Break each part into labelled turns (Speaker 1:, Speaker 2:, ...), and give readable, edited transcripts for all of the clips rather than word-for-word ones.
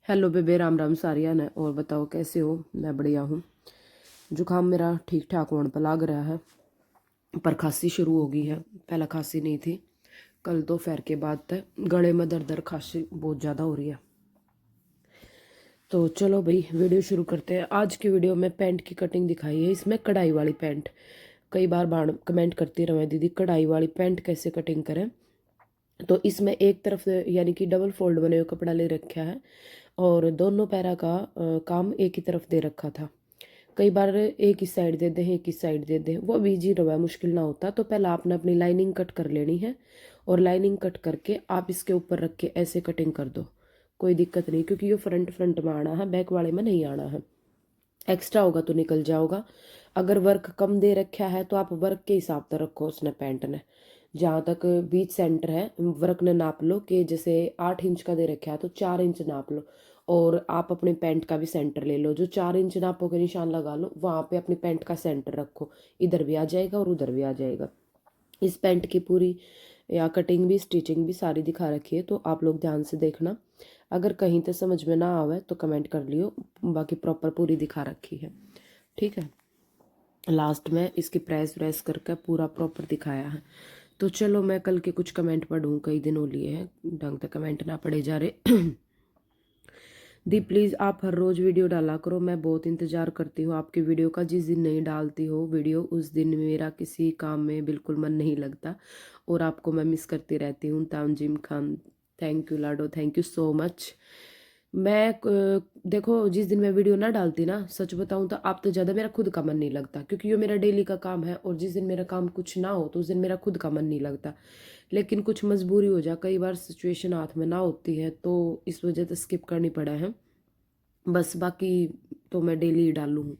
Speaker 1: Hello बेबे, राम राम सारिया ने। और बताओ कैसे हो? मैं बढ़िया हूँ। जुकाम मेरा ठीक ठाक होने पर लग रहा है, पर खांसी शुरू हो गई है। पहला खांसी नहीं थी, कल दोपहर के बाद तक गले में दर्द खांसी बहुत ज़्यादा हो रही है। तो चलो भाई वीडियो शुरू करते हैं। आज की वीडियो में पैंट की कटिंग दिखाई है, इसमें कढ़ाई वाली पैंट। कई बार कमेंट करती रहे दीदी कढ़ाई वाली पैंट कैसे कटिंग करें। तो इसमें एक तरफ यानी कि डबल फोल्ड बने हुए कपड़ा ले रखा है और दोनों पैरा का काम एक ही तरफ दे रखा था। कई बार एक ही साइड दे दें, एक ही साइड दे दें, वो भी इजी रहा, मुश्किल ना होता। तो पहले आपने अपनी लाइनिंग कट कर लेनी है और लाइनिंग कट करके आप इसके ऊपर रख के ऐसे कटिंग कर दो, कोई दिक्कत नहीं, क्योंकि ये फ्रंट फ्रंट में आना है, बैक वाले में नहीं आना है। एक्स्ट्रा होगा तो निकल जाओगा। अगर वर्क कम दे रखा है तो आप वर्क के हिसाब से रखो। उसने पैंट ने जहाँ तक बीच सेंटर है वर्क ने नाप लो कि जैसे 8 इंच का दे रखा है तो 4 इंच नाप लो। और आप अपने पैंट का भी सेंटर ले लो, जो 4 इंच नापोगे निशान लगा लो, वहाँ पे अपनी पैंट का सेंटर रखो। इधर भी आ जाएगा और उधर भी आ जाएगा। इस पैंट की पूरी या कटिंग भी स्टिचिंग भी सारी दिखा रखी है, तो आप लोग ध्यान से देखना। अगर कहीं तो समझ में ना आवे तो कमेंट कर लियो, बाकी प्रॉपर पूरी दिखा रखी है। ठीक है, लास्ट में इसकी प्रेस व्रेस करके पूरा प्रॉपर दिखाया है। तो चलो मैं कल के कुछ कमेंट पढ़ूँ, कई दिन हो लिए हैं ढंग से कमेंट ना पढ़े जा रहे। दी प्लीज़ आप हर रोज़ वीडियो डाला करो, मैं बहुत इंतज़ार करती हूँ आपकी वीडियो का। जिस दिन नहीं डालती हो वीडियो उस दिन मेरा किसी काम में बिल्कुल मन नहीं लगता और आपको मैं मिस करती रहती हूँ। तामजिम खान, थैंक यू लाडो, थैंक यू सो मच। मैं देखो जिस दिन मैं वीडियो ना डालती ना, सच बताऊँ तो आप तो ज़्यादा मेरा खुद का मन नहीं लगता, क्योंकि ये मेरा डेली का काम है। और जिस दिन मेरा काम कुछ ना हो तो उस दिन मेरा खुद का मन नहीं लगता। लेकिन कुछ मजबूरी हो जा, कई बार सिचुएशन हाथ में ना होती है तो इस वजह से स्किप करनी पड़ा है बस। बाकी तो मैं डेली ही डालू हूँ।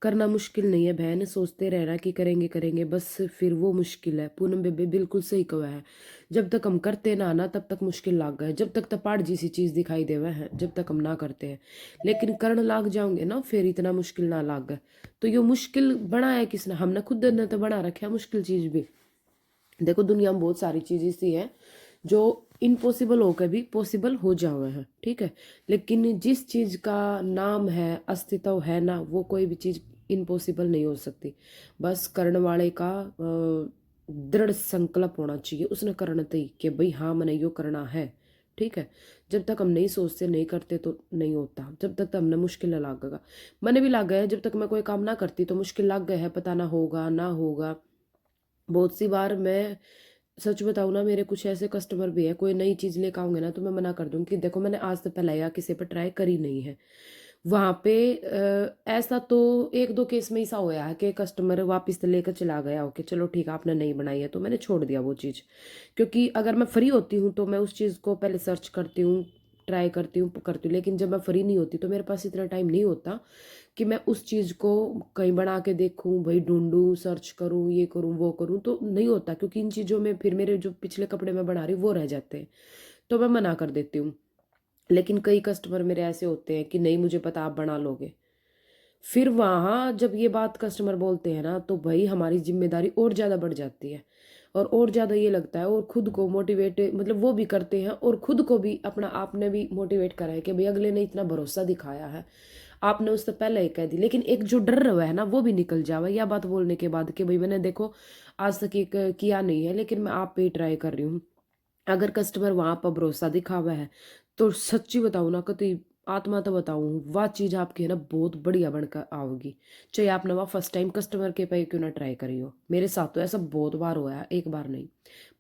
Speaker 1: करना मुश्किल नहीं है बहन, सोचते रहना कि करेंगे करेंगे, बस फिर वो मुश्किल है। पूनम बेबे बिल्कुल सही कहा है, जब तक हम करते ना ना तब तक मुश्किल लाग गए। जब तक पहाड़ जैसी चीज़ दिखाई देवे है, जब तक हम ना करते हैं। लेकिन करण लाग जाओगे ना फिर इतना मुश्किल ना लाग गए। तो ये मुश्किल बनाया किसने? हमने खुद ने तो बना रखा है मुश्किल चीज़ भी। देखो दुनिया में बहुत सारी चीज़ ऐसी है जो इम्पॉसिबल होकर भी पॉसिबल हो जावे हैं, ठीक है। लेकिन जिस चीज़ का नाम है, अस्तित्व है ना, वो कोई भी चीज़ इम्पॉसिबल नहीं हो सकती। बस करने वाले का दृढ़ संकल्प होना चाहिए, उसने करना थी कि भाई हाँ मैंने यो करना है। ठीक है, जब तक हम नहीं सोचते नहीं करते तो नहीं होता। जब तक तो हमने मुश्किल लगेगा, मैंने भी लग गया है। जब तक मैं कोई काम ना करती तो मुश्किल लग गया है, पता ना होगा ना होगा। बहुत सी बार मैं सच बताऊँ ना, मेरे कुछ ऐसे कस्टमर भी है, कोई नई चीज़ लेकर आऊँगे ना तो मैं मना कर दूँ कि देखो मैंने आज तक पहले या किसी पर ट्राई करी नहीं है। वहाँ पे ऐसा तो एक दो केस में ऐसा होया है कि कस्टमर वापस लेकर चला गया हो कि चलो ठीक है आपने नहीं बनाई है, तो मैंने छोड़ दिया वो चीज़। क्योंकि अगर मैं फ्री होती हूँ तो मैं उस चीज़ को पहले सर्च करती हूँ, ट्राई करती हूँ। लेकिन जब मैं फ्री नहीं होती तो मेरे पास इतना टाइम नहीं होता कि मैं उस चीज़ को कहीं बना के देखूं, भाई ढूंढूं, सर्च करूं, ये करूं वो करूं, तो नहीं होता। क्योंकि इन चीज़ों में फिर मेरे जो पिछले कपड़े मैं बना रही हूँ वो रह जाते हैं, तो मैं मना कर देती हूँ। लेकिन कई कस्टमर मेरे ऐसे होते हैं कि नहीं मुझे पता आप बना लोगे। फिर वहाँ जब ये बात कस्टमर बोलते हैं ना तो भाई हमारी जिम्मेदारी और ज़्यादा बढ़ जाती है। और ज़्यादा ये लगता है, और खुद को मोटिवेट मतलब वो भी करते हैं और खुद को भी अपना आपने भी मोटिवेट करा है कि भाई अगले ने इतना भरोसा दिखाया है, आपने उससे पहले ही कह दी। लेकिन एक जो डर रहा है ना वो भी निकल जावे या बात बोलने के बाद कि भाई मैंने देखो आज तक एक किया नहीं है लेकिन मैं आप पे ही ट्राई कर रही हूँ। अगर कस्टमर वहां पर भरोसा दिखावा है तो सच्ची बताऊँ ना, कति आत्मा तो बताऊँ वह चीज़ आपकी है ना बहुत बढ़िया बनकर आओगी। चाहे आपने वह फर्स्ट टाइम कस्टमर के पे क्यों ना ट्राई करी हो। मेरे साथ तो ऐसा बहुत बार हुआ है, एक बार नहीं।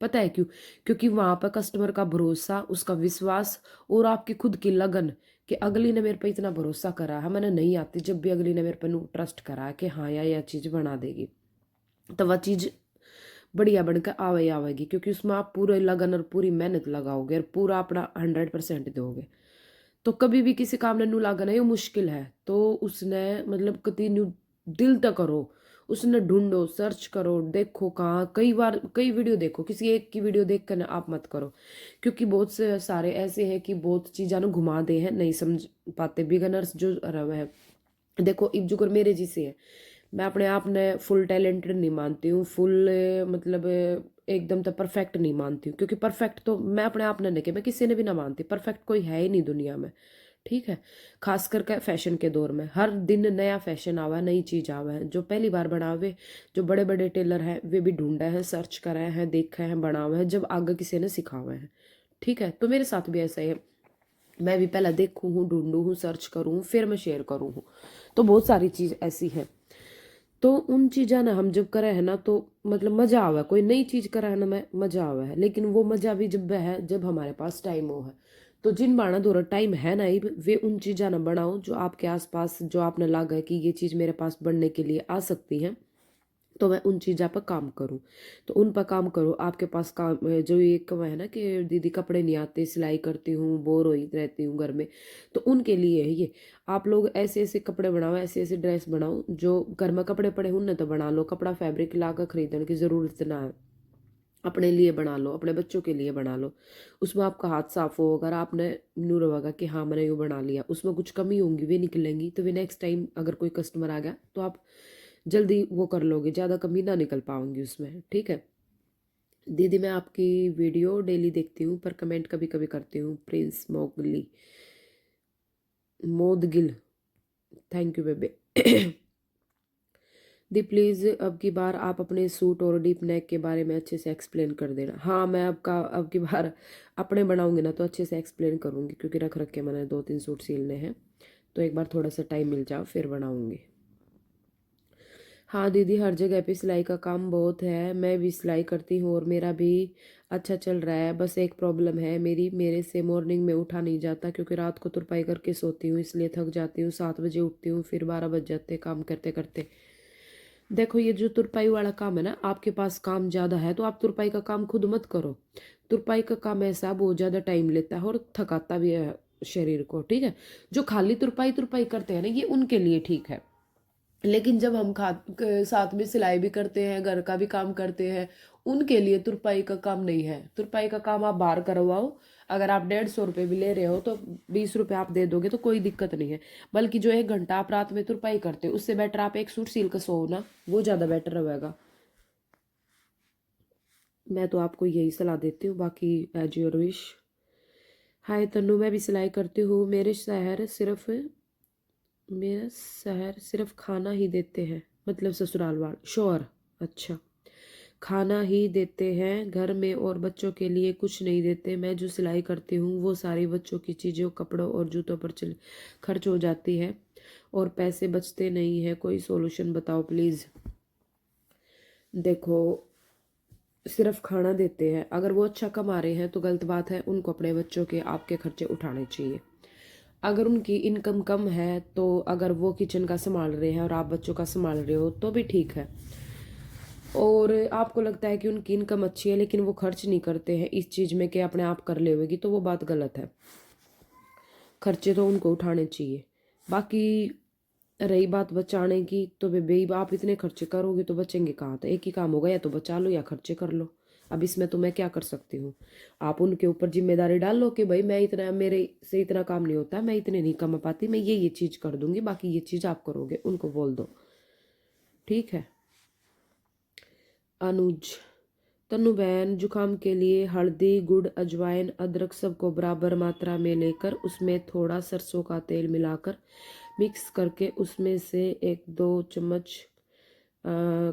Speaker 1: पता है क्यों? क्योंकि वहां पर कस्टमर का भरोसा, उसका विश्वास और आपकी खुद की लगन कि अगली ने मेरे पे इतना भरोसा करा है, मैंने नहीं आती जब भी अगली ने मेरे पे ट्रस्ट करा है कि हाँ यार यह चीज़ बना देगी, तो वह चीज़ बढ़िया बनकर आवेगी। क्योंकि उसमें आप पूरे लगन और पूरी मेहनत लगाओगे और पूरा अपना 100% दोगे। तो कभी भी किसी काम ने नू लागना ये मुश्किल है तो उसने मतलब कति न्यू दिल तक करो, उसने ढूंढो, सर्च करो, देखो कहाँ। कई बार कई वीडियो देखो, किसी एक की वीडियो देख कर ना आप मत करो। क्योंकि बहुत से सारे ऐसे हैं कि बहुत चीज़ा ना घुमा दे हैं, नहीं समझ पाते बिगनर्स जो रहे हैं। देखो इब्जुकर मेरे जैसे है, मैं अपने आप ने फुल टैलेंटेड नहीं मानती हूँ, फुल मतलब एकदम तो परफेक्ट नहीं मानती हूँ। क्योंकि परफेक्ट तो मैं अपने आप ने नहीं कि मैं किसी ने भी ना मानती, परफेक्ट कोई है ही नहीं दुनिया में। ठीक है। खास करके फैशन के दौर में हर दिन नया फैशन आवा है, नई चीज़ आवा है। जो पहली बार बनावे, जो बड़े बड़े टेलर हैं वे भी ढूंढे हैं, सर्च करे हैं, देखे हैं, बनावे हैं, जब आगे किसी ने सिखावे हैं। ठीक है, तो मेरे साथ भी ऐसा ही है। मैं भी पहले देखूँ हूँ, ढूंढूँ हूँ, सर्च करूँ, फिर मैं शेयर करूँ हूँ। तो बहुत सारी चीज़ ऐसी है। तो उन चीज़ा ना हम जब करे है ना तो मतलब मज़ा आवा है। कोई नई चीज़ करे है ना मैं मज़ा आवा है, लेकिन वो मज़ा भी जब है जब हमारे पास टाइम हो है। तो जिन बाणा दौरा टाइम है ना इब वे उन चीज़ा ना बनाओ जो आपके आसपास, जो आपने लगा है कि ये चीज़ मेरे पास बनने के लिए आ सकती है, तो मैं उन चीज़ों पर काम करूँ। तो उन पर काम करो। आपके पास काम जो ये कम है ना कि दीदी कपड़े नहीं आते, सिलाई करती हूँ, बोर हो रहती हूँ घर में, तो उनके लिए है ये। आप लोग ऐसे ऐसे कपड़े बनाओ, ऐसे ऐसे ड्रेस बनाओ, जो घर में कपड़े पड़े उन्हें तो बना लो। कपड़ा फैब्रिक ला कर खरीदने की ज़रूरत ना है। अपने लिए बना लो, अपने बच्चों के लिए बना लो। उसमें आपका हाथ साफ हो, अगर आपने न्यू रहेगा कि हाँ मैंने यूँ बना लिया, उसमें कुछ कमी होंगी वे निकलेंगी, तो वे नेक्स्ट टाइम अगर कोई कस्टमर आ गया तो आप जल्दी वो कर लोगे, ज़्यादा कमी ना निकल पाओगी उसमें। ठीक है दीदी, मैं आपकी वीडियो डेली देखती हूँ पर कमेंट कभी कभी करती हूँ। Prince Mowgli Modgil, thank you बेबे। दी प्लीज़ अब की बार आप अपने सूट और डीप नेक के बारे में अच्छे से एक्सप्लेन कर देना। हाँ मैं अब की बार अपने बनाऊंगी ना तो अच्छे से एक्सप्लेन करूँगी, क्योंकि रख रख के मैंने 2-3 सूट सिलने हैं, तो एक बार थोड़ा सा टाइम मिल जाओ फिर बनाऊंगी। हाँ दीदी, हर जगह पे सिलाई का काम बहुत है, मैं भी सिलाई करती हूँ और मेरा भी अच्छा चल रहा है। बस एक प्रॉब्लम है मेरी, मेरे से मॉर्निंग में उठा नहीं जाता, क्योंकि रात को तुरपाई करके सोती हूँ, इसलिए थक जाती हूँ। 7 बजे उठती हूँ, फिर 12 बज जाते काम करते करते। देखो ये जो तुरपाई वाला काम है ना, आपके पास काम ज़्यादा है तो आप तुरपाई का काम खुद मत करो। तुरपाई का काम ऐसा बहुत ज़्यादा टाइम लेता है और थकाता भी है शरीर को। ठीक है, जो खाली तुरपाई तुरपाई करते हैं ना ये उनके लिए ठीक है, लेकिन जब हम साथ में सिलाई भी करते हैं, घर का भी काम करते हैं, उनके लिए तुरपाई का काम नहीं है। तुरपाई का काम आप बाहर करवाओ, अगर आप 150 रुपये भी ले रहे हो तो 20 रुपये आप दे दोगे तो कोई दिक्कत नहीं है। बल्कि जो 1 घंटा आप रात में तुरपाई करते हो उससे बेटर आप एक सूट सिल कर सो ना, वो ज़्यादा बेटर रहेगा। मैं तो आपको यही सलाह देती हूँ, बाकी एज योर विश। हाय तन्नू, मैं भी सिलाई करती हूँ। मेरा शहर सिर्फ खाना ही देते हैं, मतलब ससुराल वाले शोर। अच्छा, खाना ही देते हैं घर में और बच्चों के लिए कुछ नहीं देते। मैं जो सिलाई करती हूँ वो सारी बच्चों की चीज़ों, कपड़ों और जूतों पर चल खर्च हो जाती है और पैसे बचते नहीं है। कोई सॉल्यूशन बताओ प्लीज़। देखो, सिर्फ खाना देते हैं, अगर वो अच्छा कमा रहे हैं तो गलत बात है, उनको अपने बच्चों के आपके खर्चे उठाने चाहिए। अगर उनकी इनकम कम है तो अगर वो किचन का संभाल रहे हैं और आप बच्चों का संभाल रहे हो तो भी ठीक है। और आपको लगता है कि उनकी इनकम अच्छी है लेकिन वो खर्च नहीं करते हैं इस चीज़ में कि अपने आप कर लेगी, तो वो बात गलत है। खर्चे तो उनको उठाने चाहिए। बाकी रही बात बचाने की, तो बेबी आप इतने खर्चे करोगे तो बचेंगे कहाँ? तो एक ही काम होगा, या तो बचा लो या खर्चे कर लो। अब इसमें तो मैं क्या कर सकती हूँ? आप उनके ऊपर जिम्मेदारी डाल लो कि भाई मैं इतना, मेरे से इतना काम नहीं होता, मैं इतने नहीं कमा पाती, मैं ये चीज़ कर दूंगी, बाकी ये चीज़ आप करोगे, उनको बोल दो। ठीक है अनुज, तन्नू बहन, जुकाम के लिए हल्दी, गुड़, अजवाइन, अदरक सबको बराबर मात्रा में लेकर उसमें थोड़ा सरसों का तेल मिलाकर मिक्स करके उसमें से 1-2 चम्मच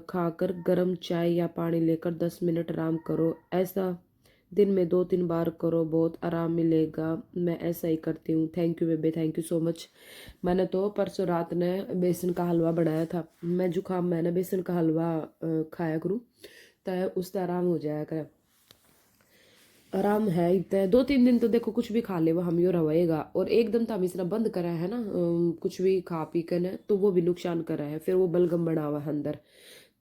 Speaker 1: खाकर गर्म चाय या पानी लेकर 10 मिनट आराम करो। ऐसा दिन में 2-3 बार करो, बहुत आराम मिलेगा। मैं ऐसा ही करती हूँ। थैंक यू बेबे, थैंक यू सो मच। मैंने तो परसों रात ने बेसन का हलवा बनाया था। मैं जुकाम में ना बेसन का हलवा खाया करूँ तो उससे आराम हो जाया करे। आराम है इतना 2-3 दिन तो देखो कुछ भी खा ले वो हम यो रहेगा, और एकदम तो हम इतना बंद करा है ना कुछ भी खा पी कर ना, तो वो भी नुकसान करा है, फिर वो बलगम बना हुआ है अंदर।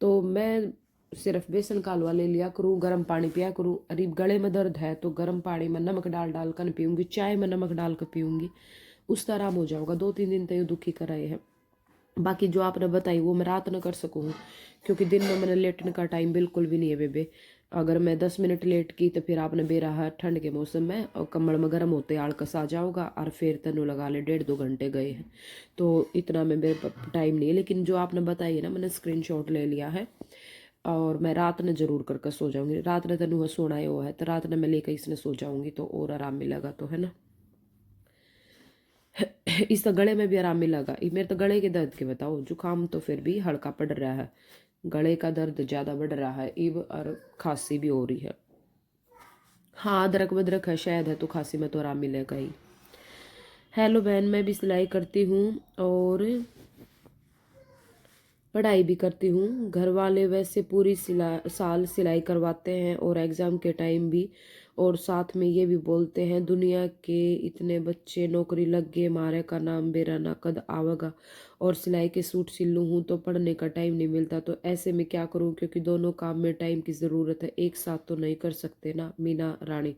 Speaker 1: तो मैं सिर्फ बेसन का हलवा ले लिया करूँ, गर्म पानी पिया करूँ। अरे गले में दर्द है तो गर्म पानी में नमक डाल डाल कर पीऊँगी, चाय में नमक डाल कर पीऊँगी, उससे आराम हो जाऊँगा। 2-3 दिन तो ये दुखी कराए है। बाकी जो आपने बताई वो मैं रात न कर सकूँ, क्योंकि दिन में मैंने लेटने का टाइम बिल्कुल भी नहीं है बेबे। अगर मैं 10 मिनट लेट की तो फिर आपने बेरा है ठंड के मौसम में और कमर में गर्म होते आलकस आ जाओगा, और फिर तनु लगा ले 1.5-2 घंटे गए हैं, तो इतना में मेरे टाइम नहीं है। लेकिन जो आपने बताई है ना, मैंने स्क्रीनशॉट ले लिया है, और मैं रात ने जरूर करके सो जाऊंगी। रात ने तनु सोना है वो है, तो रात ने मैं लेकर इसने सो जाऊंगी तो और आराम मिलेगा, तो है ना। इस गले में भी आराम मिलेगा। मेरे तो गले के दर्द के बताओ, जुकाम तो फिर भी हल्का पड़ रहा है, गले का दर्द ज़्यादा बढ़ रहा है इब, और खांसी भी हो रही है। हाँ अदरक वदरक है शायद है, तो खांसी में तो आराम मिलेगा ही। हेलो बहन, मैं भी सिलाई करती हूँ और पढ़ाई भी करती हूँ। घर वाले वैसे पूरी साल सिलाई करवाते हैं और एग्ज़ाम के टाइम भी, और साथ में ये भी बोलते हैं दुनिया के इतने बच्चे नौकरी लग गए, मारे का नाम बेरा ना कद आवेगा, और सिलाई के सूट सिलूँ हूँ तो पढ़ने का टाइम नहीं मिलता। तो ऐसे में क्या करूँ, क्योंकि दोनों काम में टाइम की ज़रूरत है, एक साथ तो नहीं कर सकते ना। मीना रानी,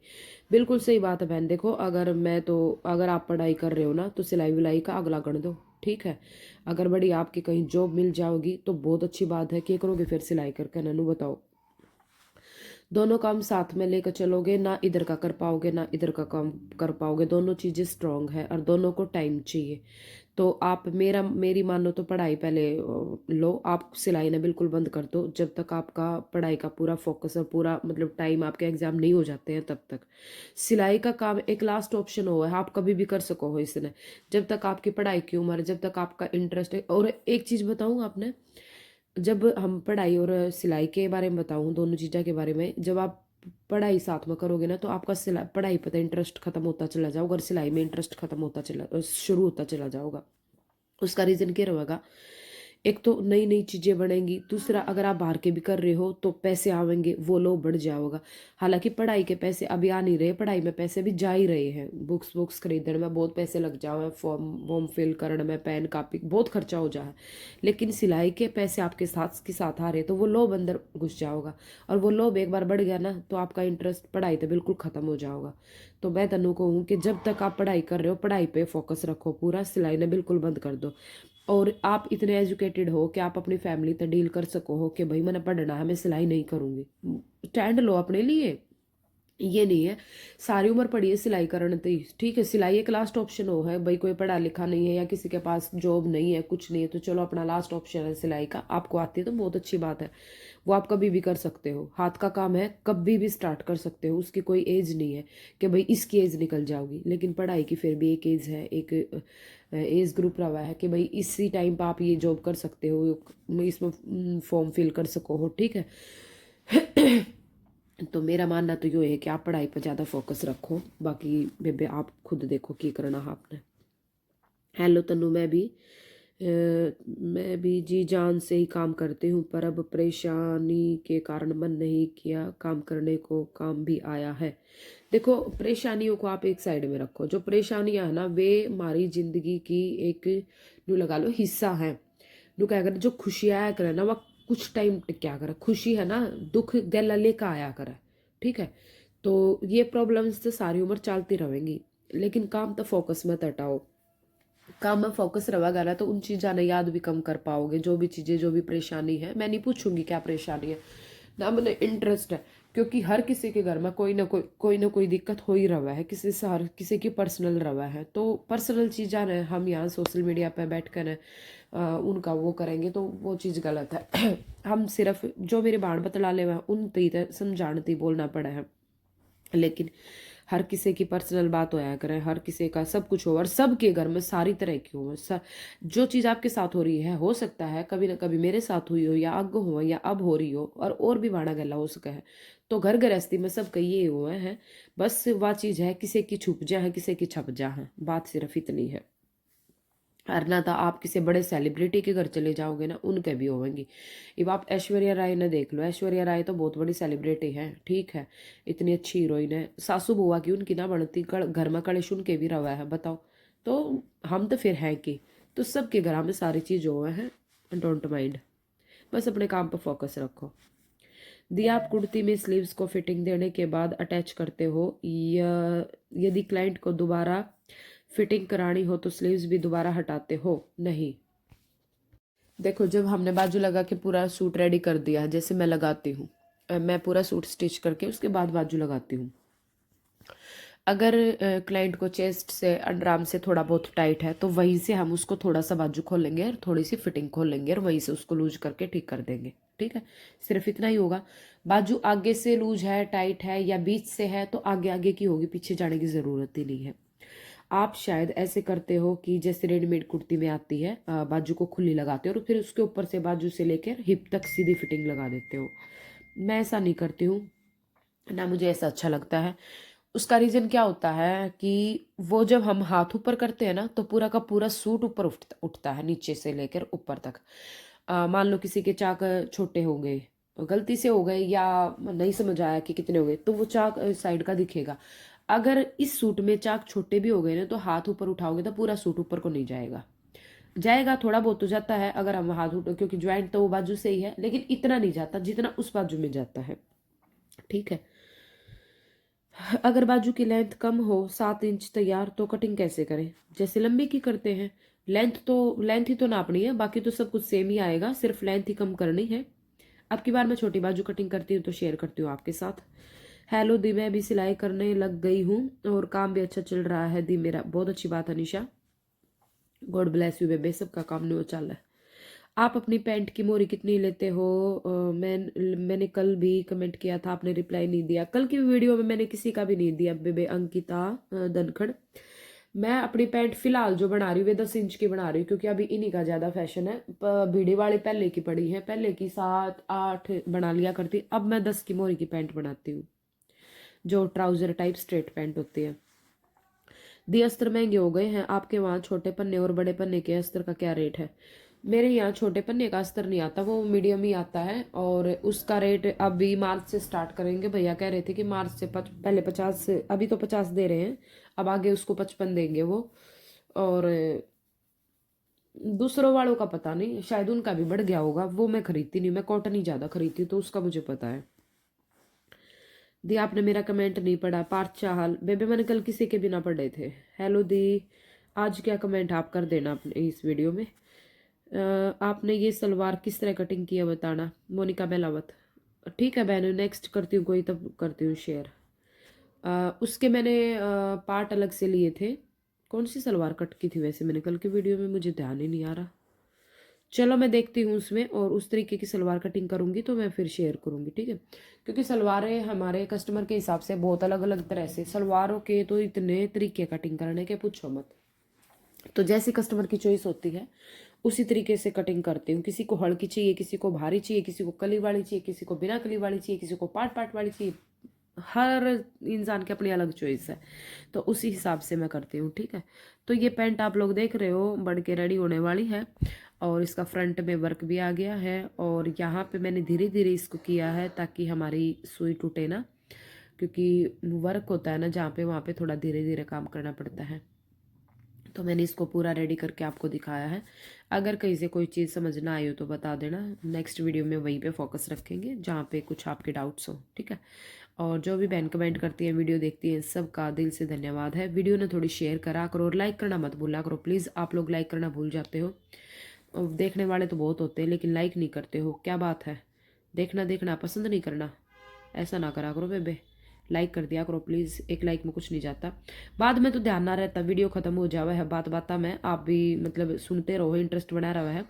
Speaker 1: बिल्कुल सही बात है बहन। देखो अगर आप पढ़ाई कर रहे हो ना, तो सिलाई विलाई का अगला गण दो, ठीक है। अगर बड़ी आपकी कहीं जॉब मिल जाओगी तो बहुत अच्छी बात है, क्या करोगे फिर सिलाई करके, ननू बताओ। दोनों काम साथ में लेकर चलोगे ना, इधर का कर पाओगे ना इधर का काम कर पाओगे। दोनों चीज़ें स्ट्रांग है और दोनों को टाइम चाहिए। तो आप मेरी मानो तो पढ़ाई पहले लो, आप सिलाई ना बिल्कुल बंद कर दो जब तक आपका पढ़ाई का पूरा फोकस और पूरा मतलब टाइम आपके एग्जाम नहीं हो जाते हैं तब तक। सिलाई का काम एक लास्ट ऑप्शन हो है, आप कभी भी कर सको हो इसने, जब तक आपकी पढ़ाई की उम्र, जब तक आपका इंटरेस्ट है। और एक चीज़ बताऊँ आपने, जब हम पढ़ाई और सिलाई के बारे में बताऊँ, दोनों चीज़ों के बारे में, जब आप पढ़ाई साथ में करोगे ना, तो आपका सिलाई पढ़ाई पता इंटरेस्ट खत्म होता चला जाओगा और सिलाई में इंटरेस्ट खत्म होता चला शुरू होता चला जाओगा। उसका रीज़न क्या रहेगा, एक तो नई नई चीज़ें बनेंगी, दूसरा अगर आप बाहर के भी कर रहे हो तो पैसे आवेंगे, वो लो बढ़ जाओगा। हालांकि पढ़ाई के पैसे अभी आ नहीं रहे, पढ़ाई में पैसे भी जा ही रहे हैं, बुक्स खरीदने में बहुत पैसे लग जाओ, फॉर्म वॉर्म फिल करने में, पेन कापी बहुत खर्चा हो जाए। लेकिन सिलाई के पैसे आपके साथ के साथ आ रहे, तो वो लोभ अंदर घुस जाओगा, और वो लोभ एक बार बढ़ गया ना, तो आपका इंटरेस्ट पढ़ाई तो बिल्कुल ख़त्म हो जाओगा। तो मैं तनु कहूँ कि जब तक आप पढ़ाई कर रहे हो, पढ़ाई पे फोकस रखो पूरा, सिलाई ने बिल्कुल बंद कर दो। और आप इतने एजुकेटेड हो कि आप अपनी फैमिली तक डील कर सको हो कि भाई मैंने पढ़ना है, मैं सिलाई नहीं करूँगी। स्टैंड लो अपने लिए, ये नहीं है सारी उम्र पढ़ी है सिलाई करने तो ठीक है, सिलाई एक लास्ट ऑप्शन हो है भाई, कोई पढ़ा लिखा नहीं है या किसी के पास जॉब नहीं है, कुछ नहीं है, तो चलो अपना लास्ट ऑप्शन है सिलाई का, आपको आती है तो बहुत अच्छी बात है, वो आप कभी भी कर सकते हो, हाथ का काम है, कभी भी स्टार्ट कर सकते हो, उसकी कोई एज नहीं है कि भाई इसकी एज निकल जाओगी। लेकिन पढ़ाई की फिर भी एक एज है, एक एज ग्रुप रहा है कि भाई इसी टाइम पर आप ये जॉब कर सकते हो, इसमें फॉर्म फिल कर सको हो, ठीक है। तो मेरा मानना तो ये है कि आप पढ़ाई पर ज़्यादा फोकस रखो, बाकी बेबे आप खुद देखो की करना है आपने। हेलो तनु, मैं भी जी जान से ही काम करती हूँ, पर अब परेशानी के कारण मन नहीं किया काम करने को, काम भी आया है। देखो परेशानियों को आप एक साइड में रखो, जो परेशानियां है ना वे हमारी जिंदगी की एक नू लगा लो हिस्सा है। नू क्या करे, जो खुशियाँ आया करे ना वह कुछ टाइम क्या करे, खुशी है ना दुख गला लेकर आया करे, ठीक है। तो ये प्रॉब्लम्स तो सारी उम्र चलती रहेंगी, लेकिन काम तो फोकस मत हटाओ। काम में फोकस रहेगा ना तो उन चीज़ों ने याद भी कम कर पाओगे, जो भी चीज़ें जो भी परेशानी है। मैं नहीं पूछूंगी क्या परेशानी है ना, मैंने इंटरेस्ट है, क्योंकि हर किसी के घर में कोई ना कोई दिक्कत हो ही रहा है, किसी से हर किसी की पर्सनल रहा है। तो पर्सनल चीज़ें ने हम यहाँ सोशल मीडिया पे बैठ कर उनका वो करेंगे तो वो चीज़ गलत है। हम सिर्फ जो मेरे बाण बतला ले उन ती समझाने बोलना पड़ा है, लेकिन हर किसी की पर्सनल बात होया करे, हर किसी का सब कुछ हो और सबके घर में सारी तरह की हो। जो चीज़ आपके साथ हो रही है, हो सकता है कभी ना कभी मेरे साथ हुई हो या अग हो या अब हो रही हो, और भी बाड़ा गला हो सका है। तो घर गृहस्थी में सब ये हुए हैं, बस वह चीज़ है किसी की छुप जा है किसी की छप जा है, बात सिर्फ इतनी है। और ना तो आप किसी बड़े सेलिब्रिटी के घर चले जाओगे ना, उनके भी होंगी। अब आप ऐश्वर्या राय ने देख लो, ऐश्वर्या राय तो बहुत बड़ी सेलिब्रिटी है, ठीक है, इतनी अच्छी हीरोइन है, सासू बुआ की उनकी ना बनती, घर में कलेश उनके भी रवा है, बताओ। तो हम तो फिर हैं कि, तो सबके घर में सारी चीज़ हुए हैं, डोंट माइंड, बस अपने काम पर फोकस रखो। दिया, आप कुर्ती में स्लीव्स को फिटिंग देने के बाद अटैच करते हो, या यदि क्लाइंट को दोबारा फिटिंग करानी हो तो स्लीव्स भी दोबारा हटाते हो? नहीं, देखो जब हमने बाजू लगा के पूरा सूट रेडी कर दिया है, जैसे मैं लगाती हूँ, मैं पूरा सूट स्टिच करके उसके बाद बाजू लगाती हूँ। अगर क्लाइंट को चेस्ट से अंडरआर्म से थोड़ा बहुत टाइट है तो वहीं से हम उसको थोड़ा सा बाजू खोलेंगे और थोड़ी सी फिटिंग खोलेंगे और वहीं से उसको लूज करके ठीक कर देंगे, ठीक है। सिर्फ इतना ही होगा। बाजू आगे से लूज है टाइट है या बीच से है तो आगे आगे की होगी, पीछे जाने की ज़रूरत ही नहीं है। आप शायद ऐसे करते हो कि जैसे रेडीमेड कुर्ती में आती है, बाजू को खुली लगाते हो और फिर उसके ऊपर से बाजू से लेकर हिप तक सीधी फिटिंग लगा देते हो। मैं ऐसा नहीं करती हूँ, ना मुझे ऐसा अच्छा लगता है। उसका रीज़न क्या होता है कि वो जब हम हाथ ऊपर करते हैं ना तो पूरा का पूरा सूट ऊपर उठता उठता है, नीचे से लेकर ऊपर तक। मान लो किसी के चाक छोटे हो गए, गलती से हो गए, या नहीं समझ आया कि कितने हो गए, तो वो चाक साइड का दिखेगा। अगर इस सूट में चाक छोटे भी हो गए ना तो हाथ ऊपर उठाओगे तो पूरा सूट ऊपर को नहीं जाएगा। जाएगा थोड़ा बहुत तो जाता है अगर हम हाथ उठो, क्योंकि ज्वाइंट तो वो बाजू से ही है, लेकिन इतना नहीं जाता जितना उस बाजू में जाता है। ठीक है। अगर बाजू की लेंथ कम हो 7 इंच तैयार, तो कटिंग कैसे करें? जैसे लंबी की करते हैं। लेंथ ही तो नापनी है, बाकी तो सब कुछ सेम ही आएगा, सिर्फ लेंथ ही कम करनी है। अब की बार मैं छोटी बाजू कटिंग करती हूँ तो शेयर करती हूँ आपके साथ। हेलो दी, मैं भी सिलाई करने लग गई हूँ और काम भी अच्छा चल रहा है दी मेरा। बहुत अच्छी बात है निशा, गॉड ब्लेस यू बेबे, सबका काम नहीं चल रहा है। आप अपनी पैंट की मोरी कितनी लेते हो? मैंने कल भी कमेंट किया था, आपने रिप्लाई नहीं दिया। कल की वीडियो में मैंने किसी का भी नहीं दिया बेबे। अंकिता धनखड़, मैं अपनी पैंट फिलहाल जो बना रही हूँ वे 10 इंच की बना रही हूँ, क्योंकि अभी इन्हीं का ज़्यादा फैशन है। बीड़ी वाली पहले की पड़ी है, पहले की 7 8 बना लिया करती, अब मैं 10 की मोरी की पैंट बनाती हूँ, जो ट्राउजर टाइप स्ट्रेट पैंट होती है। दी, अस्तर महंगे हो गए हैं आपके वहाँ? छोटे पन्ने और बड़े पन्ने के अस्तर का क्या रेट है? मेरे यहाँ छोटे पन्ने का अस्तर नहीं आता, वो मीडियम ही आता है, और उसका रेट अभी मार्च से स्टार्ट करेंगे। भैया कह रहे थे कि मार्च से पहले 50, अभी तो 50 दे रहे हैं, अब आगे उसको 55 देंगे वो। और दूसरों वालों का पता नहीं, शायद उनका भी बढ़ गया होगा। वो मैं खरीदती नहीं, मैं कॉटन ही ज़्यादा खरीदती हूँ, तो उसका मुझे पता है। दी, आपने मेरा कमेंट नहीं पढ़ा। पार्थ चाहल, बेबे मैंने कल किसी के बिना पढ़े थे। हेलो दी, आज क्या कमेंट आप कर देना अपने इस वीडियो में। आपने ये सलवार किस तरह कटिंग किया बताना। मोनिका बेलावत, ठीक है बहन, नेक्स्ट करती हूँ कोई, तब करती हूँ शेयर। उसके मैंने पार्ट अलग से लिए थे। कौन सी सलवार कट की थी वैसे मैंने कल की वीडियो में, मुझे ध्यान ही नहीं आ रहा। चलो मैं देखती हूँ उसमें, और उस तरीके की सलवार कटिंग करूँगी तो मैं फिर शेयर करूँगी, ठीक है। क्योंकि सलवारें हमारे कस्टमर के हिसाब से बहुत अलग अलग तरह से, सलवारों के तो इतने तरीके कटिंग करने के पूछो मत। तो जैसी कस्टमर की चॉइस होती है उसी तरीके से कटिंग करती हूँ। किसी को हल्की चाहिए, किसी को भारी चाहिए, किसी को कली वाली चाहिए, किसी को बिना कली वाली चाहिए, किसी को पार्ट पार्ट वाली चाहिए। हर इंसान की अपनी अलग चॉइस है, तो उसी हिसाब से मैं करती हूँ, ठीक है। तो ये पैंट आप लोग देख रहे हो बन के रेडी होने वाली है, और इसका फ्रंट में वर्क भी आ गया है, और यहाँ पे मैंने धीरे धीरे इसको किया है ताकि हमारी सुई टूटे ना, क्योंकि वर्क होता है ना जहाँ पे, वहाँ पे थोड़ा धीरे धीरे काम करना पड़ता है। तो मैंने इसको पूरा रेडी करके आपको दिखाया है। अगर कहीं से कोई चीज़ समझ ना आई हो तो बता देना, नेक्स्ट वीडियो में वहीं पे फोकस रखेंगे जहाँ पे कुछ आपके डाउट्स हो, ठीक है। और जो भी बहन कमेंट करती है, वीडियो देखती है, सबका दिल से धन्यवाद है। वीडियो ने थोड़ी शेयर करा करो और लाइक करना मत भूला करो प्लीज़। आप लोग लाइक करना भूल जाते हो, और देखने वाले तो बहुत होते हैं लेकिन लाइक नहीं करते हो, क्या बात है? देखना देखना पसंद नहीं करना, ऐसा ना करा करो बेबे। लाइक कर दिया करो प्लीज़, एक लाइक में कुछ नहीं जाता। बाद में तो ध्यान ना रहता, वीडियो ख़त्म हो जावा है बात बात में, आप भी मतलब सुनते रहो, इंटरेस्ट बना रहा है।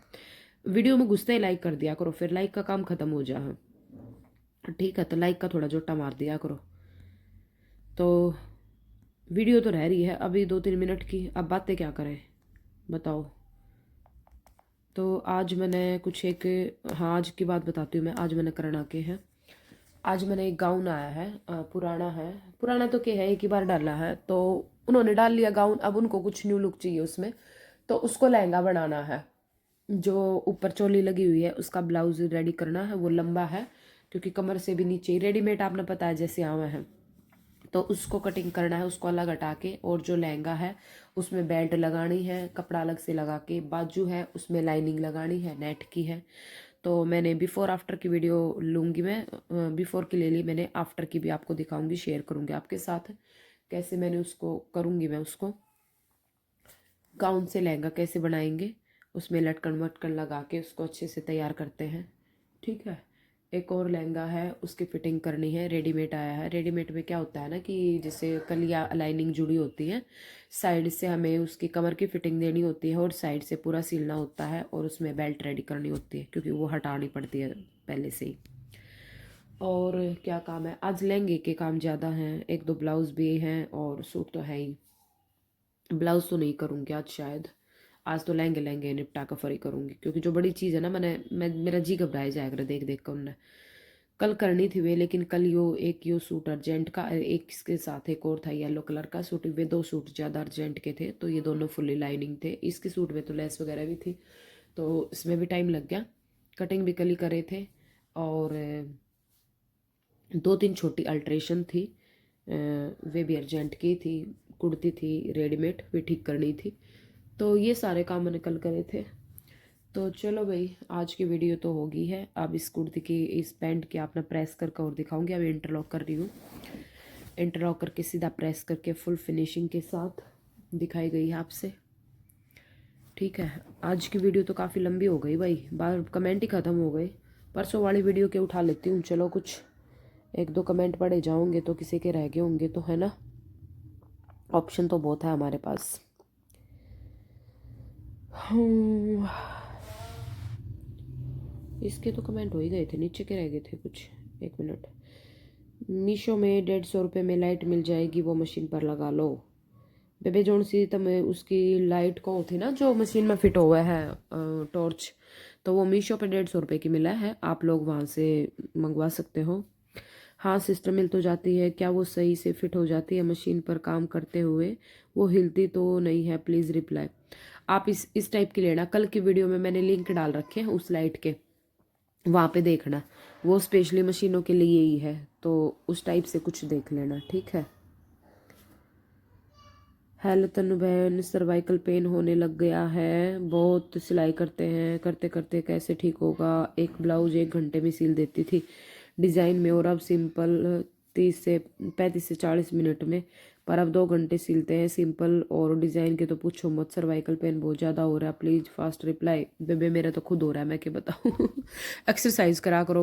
Speaker 1: वीडियो में घुसते ही लाइक कर दिया करो, फिर लाइक का काम ख़त्म हो जा, ठीक है। तो लाइक का थोड़ा जोटा मार दिया करो। तो वीडियो तो रह रही है अभी 2-3 मिनट की, अब बातें क्या करें बताओ। तो आज मैंने कुछ एक, हाँ आज की बात बताती हूँ मैं, आज मैंने करना के है। आज मैंने एक गाउन आया है, पुराना है, पुराना तो क्या है, एक ही बार डाला है, तो उन्होंने डाल लिया गाउन, अब उनको कुछ न्यू लुक चाहिए उसमें, तो उसको लहंगा बनाना है। जो ऊपर चोली लगी हुई है उसका ब्लाउज रेडी करना है, वो लंबा है क्योंकि कमर से भी नीचे, रेडीमेड आपने पता है जैसे आवा है, तो उसको कटिंग करना है, उसको अलग हटा के। और जो लहंगा है उसमें बेल्ट लगानी है, कपड़ा अलग से लगा के। बाजू है उसमें लाइनिंग लगानी है, नेट की है। तो मैंने बिफोर आफ्टर की वीडियो लूँगी मैं, बिफोर की ले ली मैंने, आफ्टर की भी आपको दिखाऊंगी, शेयर करूँगी आपके साथ कैसे मैंने उसको करूँगी। मैं उसको गाउन से लहंगा कैसे बनाएंगे, उसमें लटकन वटकन लगा के उसको अच्छे से तैयार करते हैं, ठीक है। एक और लहंगा है, उसकी फिटिंग करनी है, रेडीमेड आया है। रेडीमेड में क्या होता है ना कि जैसे कलिया लाइनिंग जुड़ी होती है, साइड से हमें उसकी कमर की फिटिंग देनी होती है और साइड से पूरा सिलना होता है, और उसमें बेल्ट रेडी करनी होती है क्योंकि वो हटानी पड़ती है पहले से ही। और क्या काम है आज, लहंगे के काम ज़्यादा हैं, एक दो ब्लाउज भी हैं और सूट तो है ही। ब्लाउज तो नहीं करूँगी आज शायद, आज तो लहंगे लहंगे निपटा कर फरी करूँगी, क्योंकि जो बड़ी चीज़ है ना मेरा जी घबराया जाएगा देख देख कर उनने। कल करनी थी वे, लेकिन कल यो सूट अर्जेंट का, एक इसके साथ एक और था येलो कलर का सूट, वे 2 सूट ज़्यादा अर्जेंट के थे, तो ये दोनों फुल्ली लाइनिंग थे। इसके सूट में तो लेस वगैरह भी थी, तो इसमें भी टाइम लग गया। कटिंग भी कल ही करे थे, और 2-3 छोटी अल्ट्रेशन थी, वे भी अर्जेंट की थी। कुर्ती थी रेडीमेड, वे ठीक करनी थी, तो ये सारे काम मैंने कल करे थे। तो चलो भाई, आज की वीडियो तो होगी है। अब इस कुर्ती की, इस पैंट की अपना प्रेस करके और दिखाऊंगी। अब इंटरलॉक कर रही हूँ, इंटरलॉक करके सीधा प्रेस करके फुल फिनिशिंग के साथ दिखाई गई है आपसे। ठीक है, आज की वीडियो तो काफ़ी लंबी हो गई भाई, बार कमेंट ही ख़त्म हो गए। परसों वाली वीडियो के उठा लेती हूँ, चलो कुछ 1-2 कमेंट पढ़े जाओगे तो किसी के रह गए होंगे तो, है ना। ऑप्शन तो बहुत है हमारे पास। इसके तो कमेंट हो ही गए थे, नीचे के रह गए थे कुछ। 1 मिनट। मीशो में 150 रुपये में लाइट मिल जाएगी, वो मशीन पर लगा लो। बेबे जोन सी तो मैं उसकी लाइट को थी ना जो मशीन में फिट हुआ है, टॉर्च, तो वो मीशो पे 150 रुपये की मिला है, आप लोग वहाँ से मंगवा सकते हो। हाँ सिस्टर, मिल तो जाती है, क्या वो सही से फिट हो जाती है मशीन पर काम करते हुए? वो हिलती तो नहीं है, प्लीज़ रिप्लाई। आप इस टाइप की लेना, कल की वीडियो में मैंने लिंक डाल रखे हैं उस लाइट के, वहाँ पे देखना, वो स्पेशली मशीनों के लिए ही है, तो उस टाइप से कुछ देख लेना, ठीक है। हेलो तनु बहन, सर्वाइकल पेन होने लग गया है बहुत, सिलाई करते हैं, करते करते कैसे ठीक होगा? एक ब्लाउज 1 घंटे में सिल देती थी डिज़ाइन में, और अब सिंपल 35 से 40 मिनट में, पर अब 2 घंटे सिलते हैं सिंपल और डिज़ाइन के, तो पूछो मत, सर्वाइकल पेन बहुत ज़्यादा हो रहा है, प्लीज़ फास्ट रिप्लाई। बेबे मेरा तो खुद हो रहा है, मैं क्या बताऊँ। एक्सरसाइज करा करो।